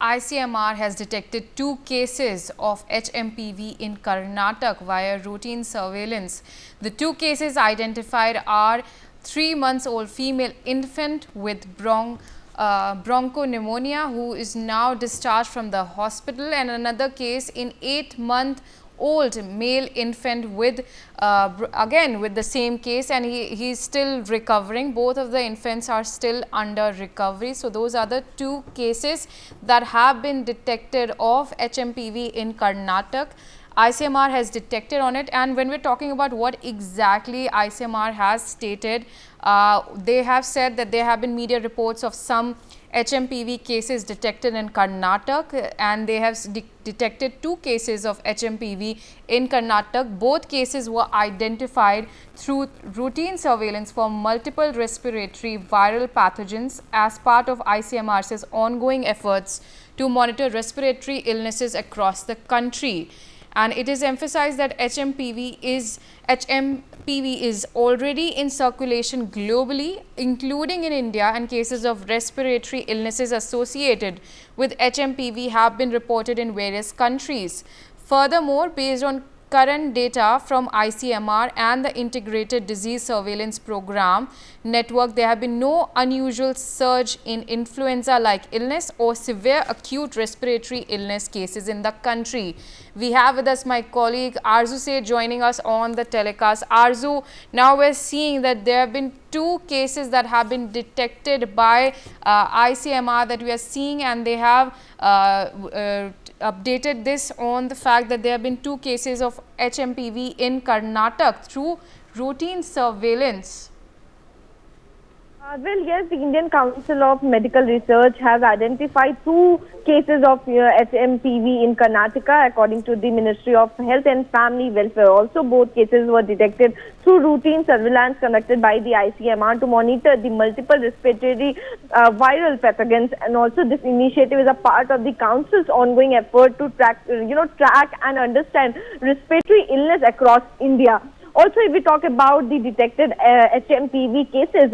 ICMR has detected 2 cases of HMPV in Karnataka via routine surveillance. The 2 cases identified are 3 months old female infant with bronchopneumonia who is now discharged from the hospital, and another case in 8-month-old male infant with again with the same case, and he is still recovering. Both of the infants are still under recovery. So those are the 2 cases that have been detected of HMPV in Karnataka. ICMR has detected on it, and when we're talking about what exactly ICMR has stated, they have said that there have been media reports of some HMPV cases detected in Karnataka, and they have detected 2 cases of HMPV in Karnataka. Both cases were identified through routine surveillance for multiple respiratory viral pathogens as part of ICMR's ongoing efforts to monitor respiratory illnesses across the country. And it is emphasized that HMPV is already in circulation globally, including in India, and cases of respiratory illnesses associated with HMPV have been reported in various countries. Furthermore, based on current data from ICMR and the Integrated Disease Surveillance Program network, there have been no unusual surge in influenza-like illness or severe acute respiratory illness cases in the country. We have with us my colleague Arzu Seth joining us on the telecast. Arzu, now we're seeing that there have been 2 cases that have been detected by ICMR that we are seeing, and they have updated this on the fact that there have been 2 cases of HMPV in Karnataka through routine surveillance. Well, yes, the Indian Council of Medical Research has identified 2 cases of HMPV in Karnataka, according to the Ministry of Health and Family Welfare. Also, both cases were detected through routine surveillance conducted by the ICMR to monitor the multiple respiratory viral pathogens. And also, this initiative is a part of the Council's ongoing effort to track and understand respiratory illness across India. Also, if we talk about the detected HMPV cases,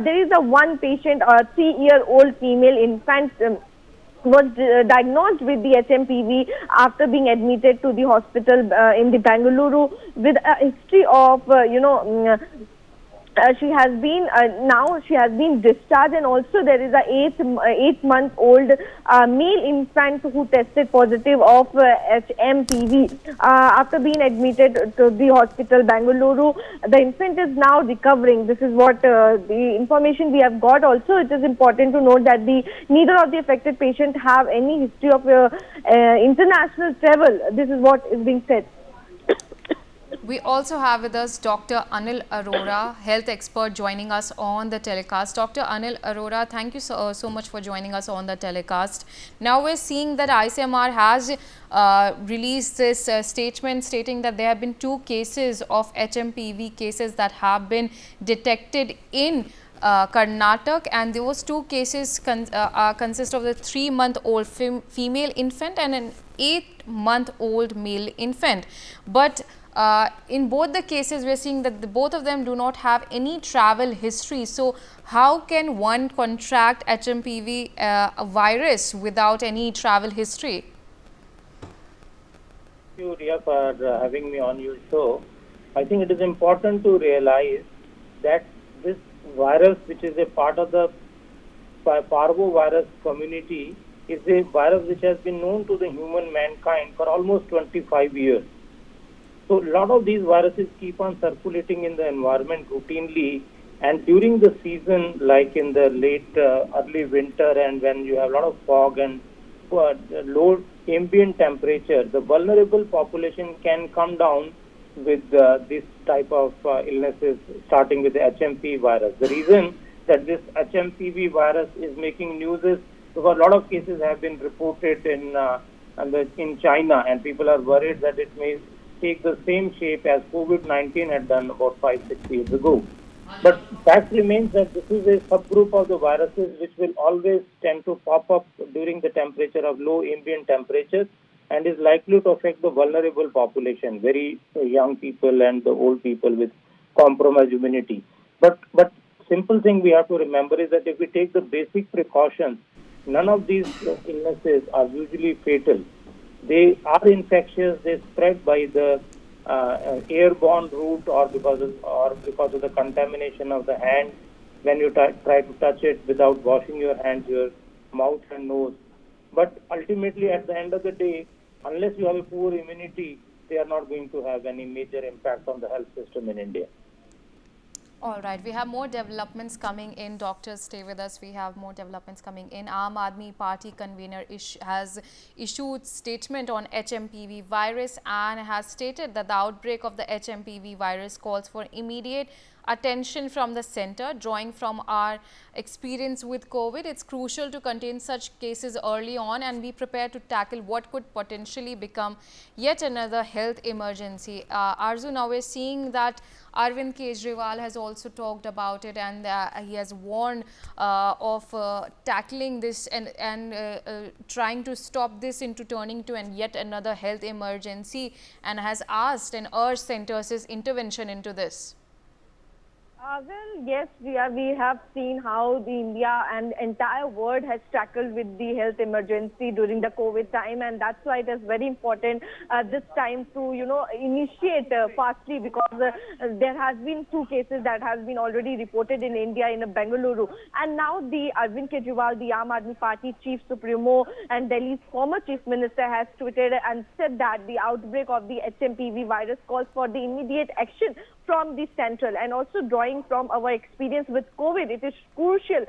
there is a one patient, a 3-year-old female infant was diagnosed with the HMPV after being admitted to the hospital in the Bengaluru with a history of, she has been discharged, and also there is a 8-month-old male infant who tested positive of HMPV after being admitted to the hospital Bengaluru. The infant is now recovering. This is what the information we have got. Also, it is important to note that neither of the affected patients have any history of international travel. This is what is being said. We also have with us Dr. Anil Arora, health expert, joining us on the telecast. Dr. Anil Arora, thank you so much for joining us on the telecast. Now we're seeing that ICMR has released this statement stating that there have been 2 cases of HMPV cases that have been detected in Karnataka, and those 2 cases consist of the 3-month-old female infant and an 8-month-old male infant. But in both the cases, we are seeing that both of them do not have any travel history. So how can one contract HMPV virus without any travel history? Thank you, Ria, for having me on your show. I think it is important to realize that this virus, which is a part of the parvovirus community, is a virus which has been known to the human mankind for almost 25 years. So a lot of these viruses keep on circulating in the environment routinely, and during the season, like in the late early winter, and when you have a lot of fog and low ambient temperature, the vulnerable population can come down with this type of illnesses, starting with the HMPV virus. The reason that this HMPV virus is making news is because a lot of cases have been reported in China, and people are worried that it may take the same shape as COVID-19 had done about 5-6 years ago. But fact remains that this is a subgroup of the viruses which will always tend to pop up during the temperature of low ambient temperatures, and is likely to affect the vulnerable population, very young people and the old people with compromised immunity. But simple thing we have to remember is that if we take the basic precautions, None of these illnesses are usually fatal. They are infectious. They spread by the airborne route or because of the contamination of the hand when you try to touch it without washing your hands, your mouth and nose. But ultimately, at the end of the day, unless you have a poor immunity, they are not going to have any major impact on the health system in India. All right, we have more developments coming in. Doctors, stay with us. We have more developments coming in. Aam Aadmi Party convener has issued statement on HMPV virus and has stated that the outbreak of the HMPV virus calls for immediate attention from the center. Drawing from our experience with COVID, it's crucial to contain such cases early on and be prepared to tackle what could potentially become yet another health emergency. Arzu, now we're seeing that Arvind Kejriwal has also talked about it, and he has warned of tackling this and trying to stop this into turning to yet another health emergency, and has asked and urged centers' intervention into this. Well, yes, we have seen how the India and entire world has tackled with the health emergency during the COVID time, and that's why it is very important this time to initiate fastly, because there has been 2 cases that has been already reported in India in Bengaluru, and now the Arvind Kejriwal, the Aam Aadmi Party Chief Supremo and Delhi's former Chief Minister, has tweeted and said that the outbreak of the HMPV virus calls for the immediate action from the central, and also drawing from our experience with COVID, it is crucial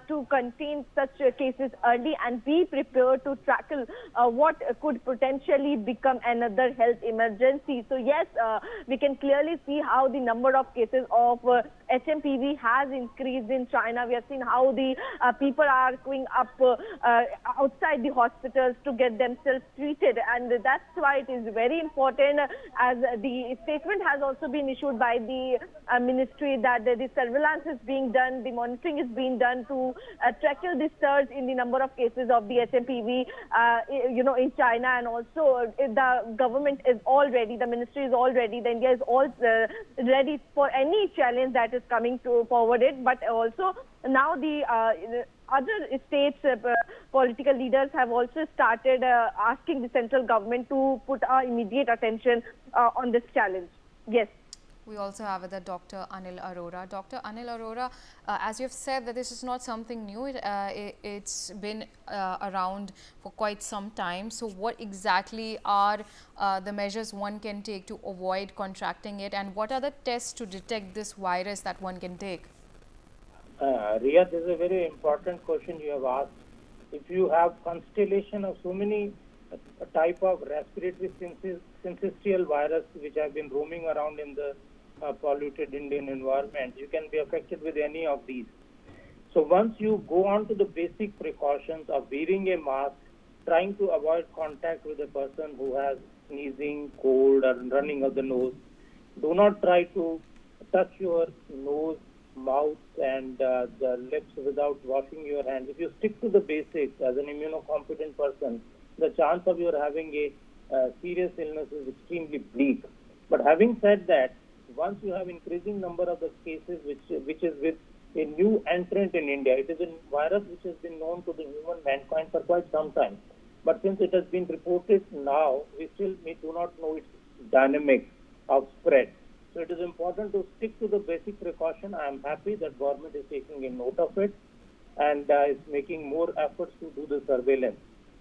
to contain such cases early and be prepared to tackle what could potentially become another health emergency. So yes, we can clearly see how the number of cases of HMPV has increased in China. We have seen how the people are going up outside the hospitals to get themselves treated, and that's why it is very important, as the statement has also been issued by the ministry, that the surveillance is being done, the monitoring is being done to tackle the surge in the number of cases of the HMPV, in China, and also the government is all ready, the ministry is all ready, the India is all ready for any challenge that is coming to forward it. But also now the other states, political leaders have also started asking the central government to put immediate attention on this challenge. Yes. We also have with Dr. Anil Arora. Dr. Anil Arora, as you have said, that this is not something new. It's been around for quite some time. So what exactly are the measures one can take to avoid contracting it, and what are the tests to detect this virus that one can take? Ria, this is a very important question you have asked. If you have constellation of so many type of respiratory syncytial virus which have been roaming around in the polluted Indian environment, you can be affected with any of these. So once you go on to the basic precautions of wearing a mask, trying to avoid contact with a person who has sneezing, cold, or running of the nose, do not try to touch your nose, mouth, and the lips without washing your hands. If you stick to the basics as an immunocompetent person, the chance of you having a serious illness is extremely bleak. But having said that, once you have increasing number of the cases which is with a new entrant in India, it is a virus which has been known to the human mankind for quite some time. But since it has been reported now, we do not know its dynamics of spread. So it is important to stick to the basic precaution. I am happy that government is taking a note of it and is making more efforts to do the surveillance.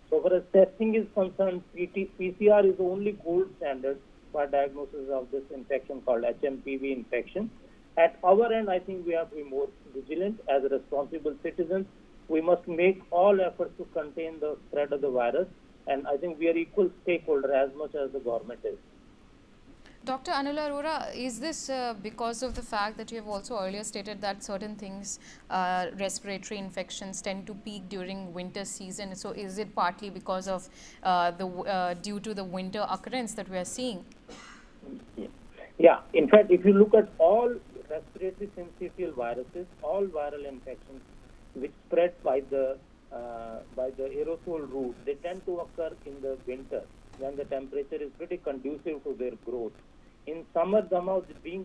So far as testing is concerned, PCR is the only gold standard for diagnosis of this infection called HMPV infection. At our end, I think we have to be more vigilant as responsible citizens. We must make all efforts to contain the spread of the virus, and I think we are equal stakeholder as much as the government is. Dr. Anil Arora, is this because of the fact that you have also earlier stated that certain things, respiratory infections tend to peak during winter season? So is it partly because of due to the winter occurrence that we are seeing? Yeah. In fact, if you look at all respiratory syncytial viruses, all viral infections which spread by the aerosol route, they tend to occur in the winter when the temperature is pretty conducive to their growth. In summer, somehow being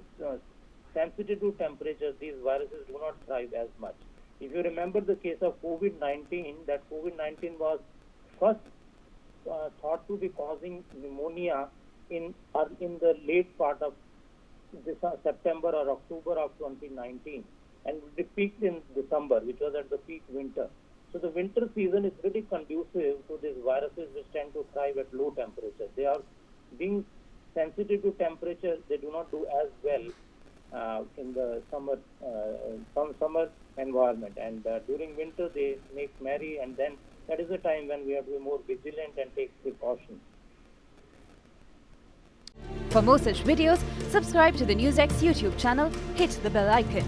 sensitive to temperature, these viruses do not thrive as much. If you remember the case of COVID-19, that COVID-19 was first thought to be causing pneumonia in the late part of this, September or October of 2019, and it peaked in December, which was at the peak winter. So the winter season is really conducive to these viruses which tend to thrive at low temperatures. They are being sensitive to temperature. They do not do as well in the summer environment, and during winter they make merry, and then that is the time when we have to be more vigilant and take precautions. For more such videos, subscribe to the NewsX YouTube channel, hit the bell icon.